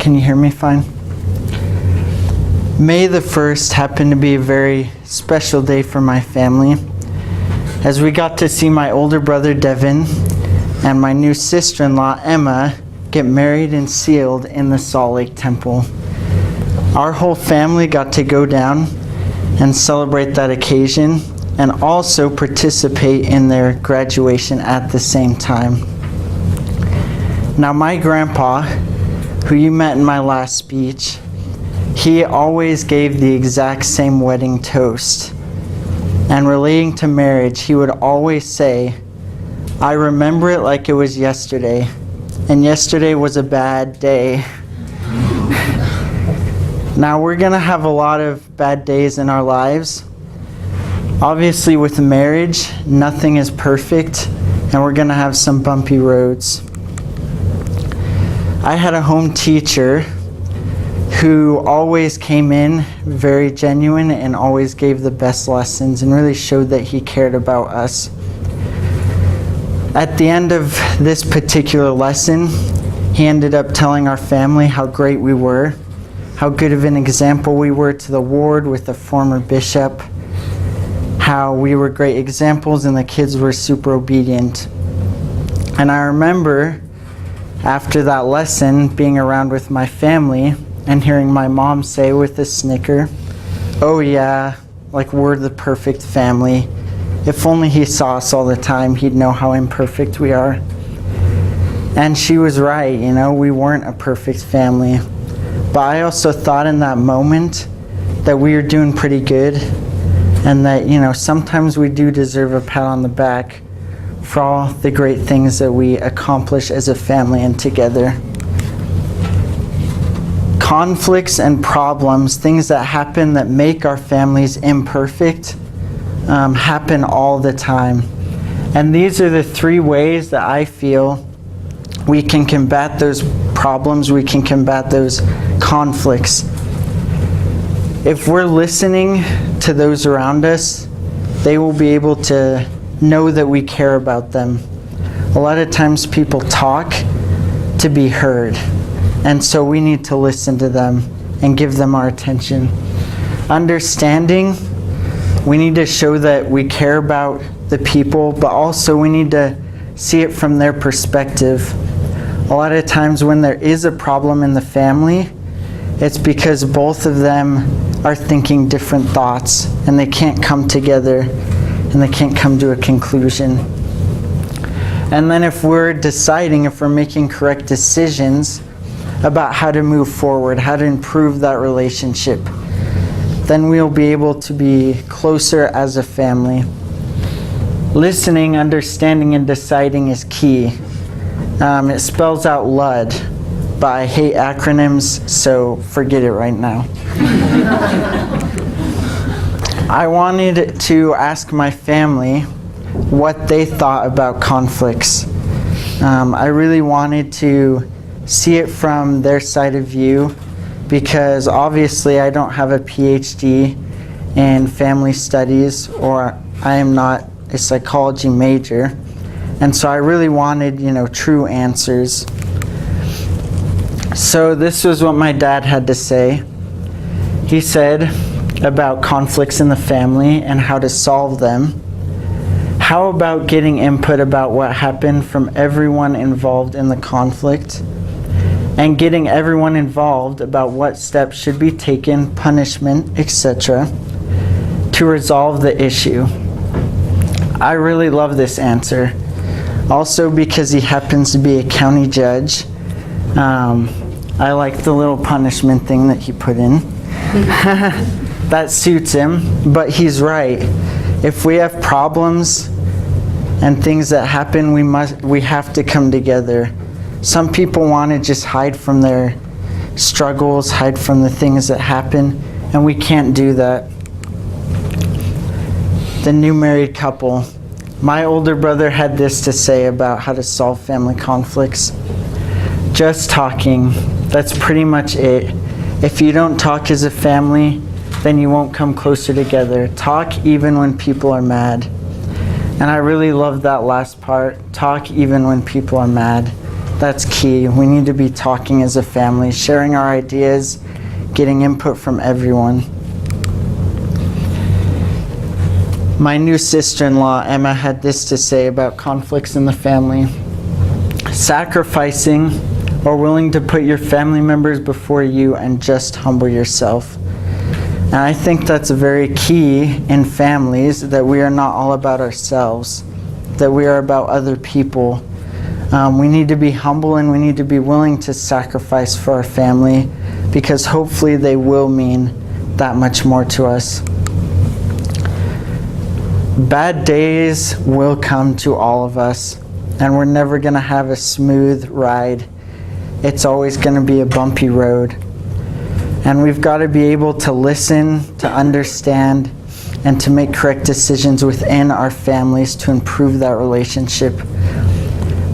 Can you hear me fine? May the 1st happened to be a very special day for my family, as we got to see my older brother Devin and my new sister-in-law Emma get married and sealed in the Salt Lake Temple. Our whole family got to go down and celebrate that occasion and also participate in their graduation at the same time. Now my grandpa, who you met in my last speech, he always gave the exact same wedding toast. And relating to marriage, he would always say, "I remember it like it was yesterday, and yesterday was a bad day." Now we're gonna have a lot of bad days in our lives. Obviously with marriage, nothing is perfect, and we're gonna have some bumpy roads. I had a home teacher who always came in very genuine and always gave the best lessons and really showed that he cared about us. At the end of this particular lesson, he ended up telling our family how great we were, how good of an example we were to the ward with the former bishop, how we were great examples and the kids were super obedient. And I remember after that lesson being around with my family and hearing my mom say with a snicker, "Oh yeah, like we're the perfect family. If only he saw us all the time, he'd know how imperfect we are." And she was right, you know, we weren't a perfect family. But I also thought in that moment that we were doing pretty good and that, you know, sometimes we do deserve a pat on the back for all the great things that we accomplish as a family and together. Conflicts and problems, things that happen that make our families imperfect, happen all the time. And these are the 3 ways that I feel we can combat those problems, we can combat those conflicts. If we're listening to those around us, they will be able to know that we care about them. A lot of times people talk to be heard, and so we need to listen to them and give them our attention. Understanding, we need to show that we care about the people, but also we need to see it from their perspective. A lot of times when there is a problem in the family, it's because both of them are thinking different thoughts and they can't come together and they can't come to a conclusion. And then if we're deciding, if we're making correct decisions about how to move forward, how to improve that relationship, then we'll be able to be closer as a family. Listening, understanding, and deciding is key. It spells out LUD, but I hate acronyms, so forget it right now. I wanted to ask my family what they thought about conflicts. I really wanted to see it from their side of view because obviously I don't have a PhD in family studies or I am not a psychology major. And so I really wanted, you know, true answers. So this was what my dad had to say. He said about conflicts in the family and how to solve them. How about getting input about what happened from everyone involved in the conflict and getting everyone involved about what steps should be taken, punishment, etc., to resolve the issue? I really love this answer. Also because he happens to be a county judge. I like the little punishment thing that he put in. That suits him, but he's right. If we have problems and things that happen, we have to come together. Some people want to just hide from their struggles, hide from the things that happen, and we can't do that. The new married couple. My older brother had this to say about how to solve family conflicts. Just talking. That's pretty much it. If you don't talk as a family, then you won't come closer together. Talk even when people are mad. And I really love that last part. Talk even when people are mad. That's key. We need to be talking as a family, sharing our ideas, getting input from everyone. My new sister-in-law, Emma, had this to say about conflicts in the family. Sacrificing or willing to put your family members before you and just humble yourself. And I think that's very key in families, that we are not all about ourselves, that we are about other people. We need to be humble and we need to be willing to sacrifice for our family, because hopefully they will mean that much more to us. Bad days will come to all of us, and we're never going to have a smooth ride. It's always going to be a bumpy road. And we've got to be able to listen, to understand, and to make correct decisions within our families to improve that relationship.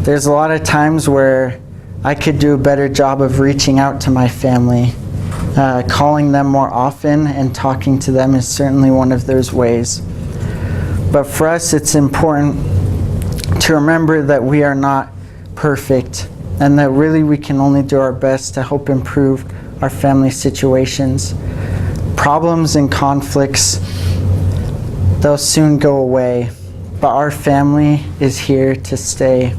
There's a lot of times where I could do a better job of reaching out to my family. Calling them more often and talking to them is certainly one of those ways. But for us, it's important to remember that we are not perfect, and that really we can only do our best to help improve our family situations. Problems and conflicts, they'll soon go away, but our family is here to stay.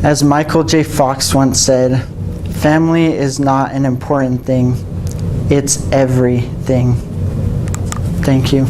As Michael J. Fox once said, family is not an important thing, it's everything. Thank you.